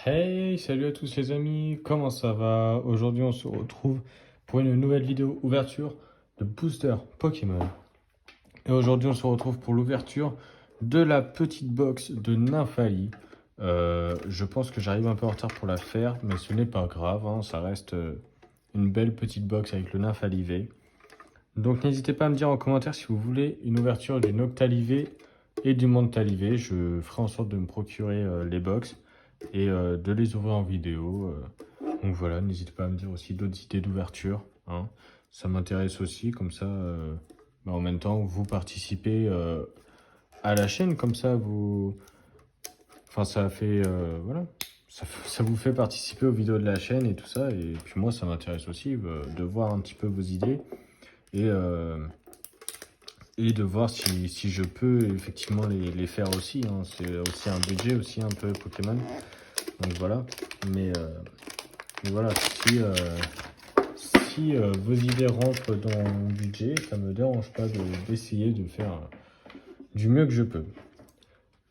Hey, salut à tous les amis, comment ça va? Aujourd'hui on se retrouve pour une nouvelle vidéo ouverture de booster Pokémon. Et aujourd'hui on se retrouve pour l'ouverture de la petite box de Nymphali. Je pense que j'arrive un peu en retard pour la faire, mais ce n'est pas grave, hein, ça reste une belle petite box avec le Nymphali V. Donc n'hésitez pas à me dire en commentaire si vous voulez une ouverture du Noctali V et du Mantali V. Je ferai en sorte de me procurer les box et de les ouvrir en vidéo. Donc voilà, n'hésitez pas à me dire aussi d'autres idées d'ouverture, hein. Ça m'intéresse aussi, comme ça, en même temps, vous participez à la chaîne, comme ça, vous... Enfin, ça fait... voilà, ça vous fait participer aux vidéos de la chaîne et tout ça. Et puis moi, ça m'intéresse aussi de voir un petit peu vos idées et, euh, et de voir si je peux effectivement les faire aussi, hein. C'est aussi un budget, aussi un peu Pokémon. Donc voilà, mais voilà, si vos idées rentrent dans mon budget, ça ne me dérange pas d'essayer de faire du mieux que je peux.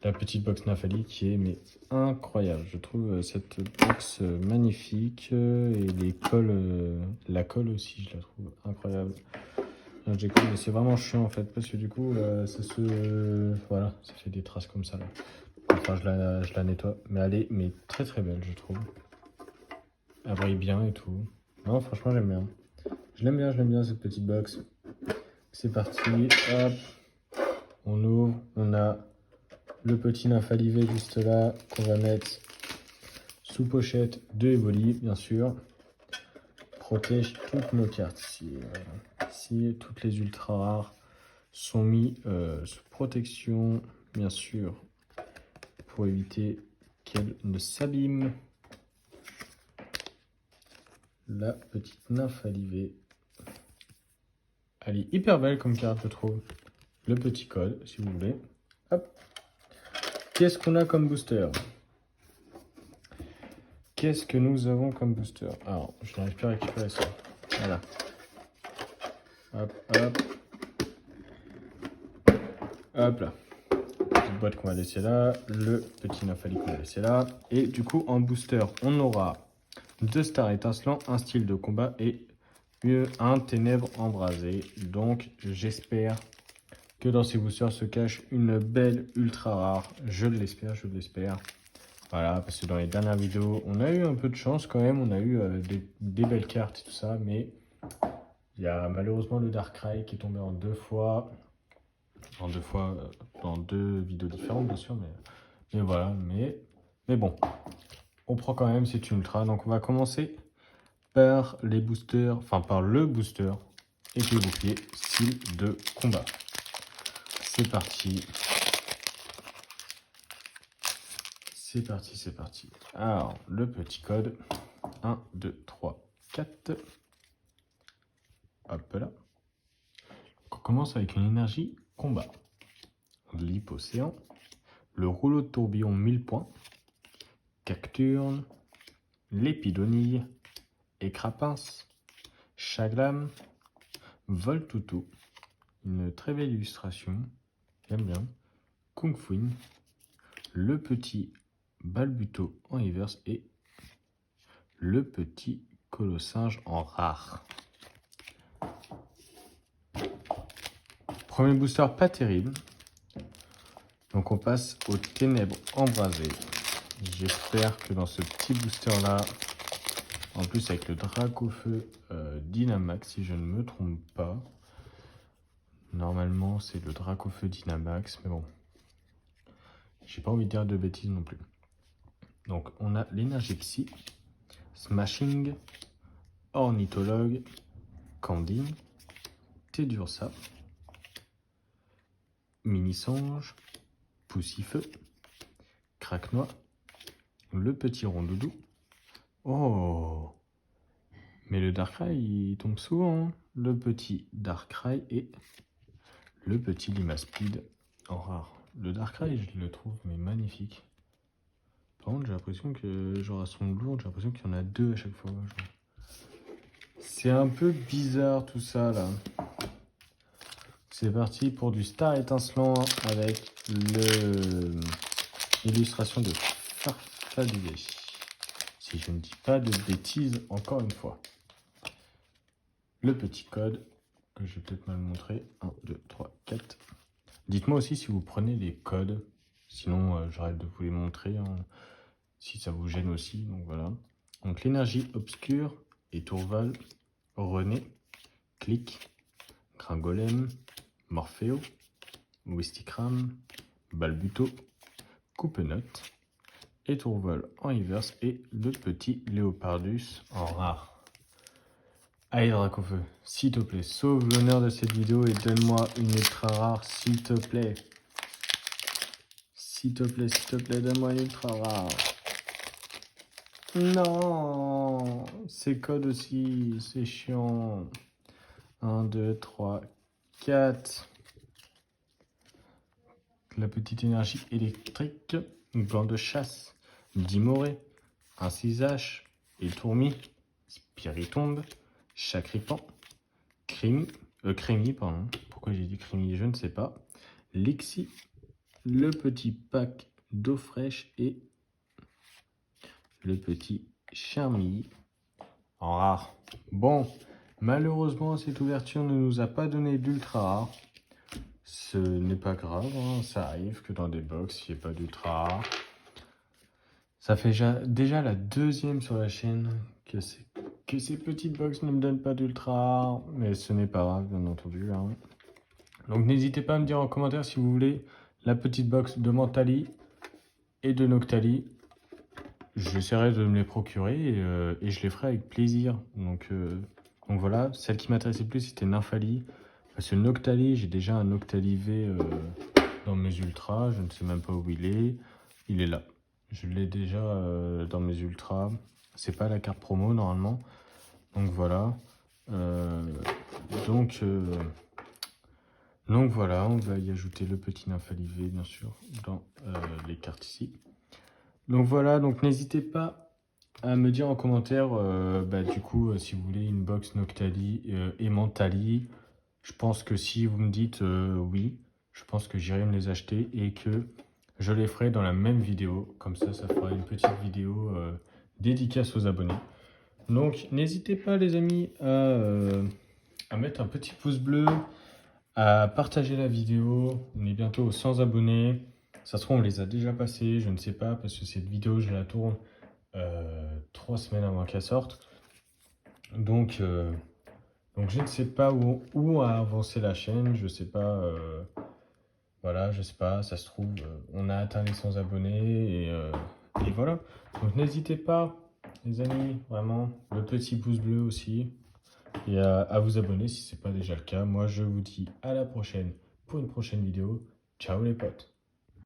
La petite box Nymphali qui est mais incroyable. Je trouve cette box magnifique et la colle aussi, je la trouve incroyable. Non, je déconne, mais c'est vraiment chiant en fait parce que du coup, voilà, ça fait des traces comme ça là. Enfin, je la nettoie, mais elle est mais très très belle, je trouve. Elle brille bien et tout. Non, franchement, j'aime bien. Je l'aime bien cette petite box. C'est parti, hop, on ouvre, on a le petit Nymphali V juste là qu'on va mettre sous pochette de Evoli, bien sûr. Protège toutes nos cartes ici. Ici, toutes les ultra rares sont mis sous protection, bien sûr, pour éviter qu'elles ne s'abîment. La petite Nymphali V. Elle est hyper belle comme carte, je trouve. Le petit code, si vous voulez. Hop. Qu'est-ce qu'on a comme booster? Qu'est-ce que nous avons comme booster? Alors, je n'arrive pas à récupérer ça. Voilà. Hop, hop. Hop là. Petite boîte qu'on va laisser là. Le petit Nymphali qu'on va laisser là. Et du coup, en booster, on aura 2 stars étincelants, un style de combat et un ténèbres embrasé. Donc, j'espère que dans ces boosters se cache une belle ultra rare. Je l'espère, je l'espère. Voilà, parce que dans les dernières vidéos, on a eu un peu de chance quand même. On a eu des belles cartes et tout ça. Mais il y a malheureusement le Darkrai qui est tombé en 2 fois. En 2 fois, dans 2 vidéos différentes, bien sûr. Mais voilà, mais bon. On prend quand même, c'est une ultra. Donc on va commencer par les boosters, enfin par le booster épée bouclier style de combat. C'est parti. C'est parti, c'est parti. Alors, le petit code. 1, 2, 3, 4. Hop là. On commence avec une énergie combat. L'hypocéan. Le rouleau de tourbillon 1000 points. Cacturne. L'épidonille. Écrapince. Chaglam. Voltoutou. Une très belle illustration. J'aime bien. Kung Fu. Le petit Balbuto en reverse et le petit Colossinge en rare. Premier booster pas terrible. Donc on passe aux ténèbres embrasées. J'espère que dans ce petit booster là, en plus avec le Dracofeu Dynamax, si je ne me trompe pas. Normalement c'est le Dracofeu Dynamax, mais bon. J'ai pas envie de dire de bêtises non plus. Donc on a l'énergie psy, Smashing, Ornithologue, Candine, Tédursa, Mini-Sange, Poussifeu, Craquenois, le petit Rondoudou. Oh! Mais le Darkrai, il tombe souvent, hein. Le petit Darkrai et le petit Limaspeed en rare. Le Darkrai, je le trouve mais magnifique. Par contre, j'ai l'impression que, genre à son lourd, j'ai l'impression qu'il y en a 2 à chaque fois. C'est un peu bizarre tout ça là. C'est parti pour du Star étincelant avec l'illustration de Farfadet. si je ne dis pas de bêtises encore une fois. Le petit code, que je vais peut-être mal montrer. 1, 2, 3, 4. Dites-moi aussi si vous prenez les codes. Sinon, j'arrête de vous les montrer. Hein, si ça vous gêne aussi. Donc voilà. Donc l'énergie obscure, Étourval, René, Click, Gringolem, Morpheo, Wistikram, Balbuto, Coupenote, Étourval en reverse et le petit Léopardus en rare. Allez Dracofeu, s'il te plaît, sauve l'honneur de cette vidéo et donne-moi une ultra rare, s'il te plaît. S'il te plaît, donne-moi une ultra rare. Non, c'est code aussi, c'est chiant. 1, 2, 3, 4. La petite énergie électrique, gant de chasse, Dimoré, un 6H, Étourmi, Spiritombe, Chacripan, Crémi, pardon. Pourquoi j'ai dit Crémi, je ne sais pas. Lixi, le petit pack d'eau fraîche et le petit Charmille en rare. Bon, malheureusement, cette ouverture ne nous a pas donné d'ultra rare. Ce n'est pas grave, hein, ça arrive que dans des box, il n'y ait pas d'ultra rare. Ça fait déjà la deuxième sur la chaîne que ces petites box ne me donnent pas d'ultra rare, mais ce n'est pas grave, bien entendu. Hein. Donc n'hésitez pas à me dire en commentaire si vous voulez la petite box de Mentali et de Noctali. J'essaierai de me les procurer et je les ferai avec plaisir. Donc voilà, celle qui m'intéressait le plus c'était Nymphali. Parce que Noctali, j'ai déjà un Noctali V dans mes ultras, je ne sais même pas où il est. Il est là. Je l'ai déjà dans mes ultras. C'est pas la carte promo normalement. Donc voilà. Donc voilà, on va y ajouter le petit Nymphali V bien sûr dans les cartes ici. Donc voilà, donc n'hésitez pas à me dire en commentaire du coup si vous voulez une box Noctali et Mentali. Je pense que si vous me dites oui, je pense que j'irai me les acheter et que je les ferai dans la même vidéo. Comme ça fera une petite vidéo dédicace aux abonnés. Donc n'hésitez pas les amis à mettre un petit pouce bleu, à partager la vidéo. On est bientôt aux 100 abonnés. Ça se trouve on les a déjà passés, je ne sais pas parce que cette vidéo je la tourne 3 semaines avant qu'elle sorte. Donc je ne sais pas où a avancé la chaîne, je sais pas, voilà, je sais pas, ça se trouve, on a atteint les 100 abonnés et voilà. Donc n'hésitez pas, les amis, vraiment, le petit pouce bleu aussi, et à vous abonner si ce n'est pas déjà le cas. Moi, je vous dis à la prochaine pour une prochaine vidéo. Ciao les potes!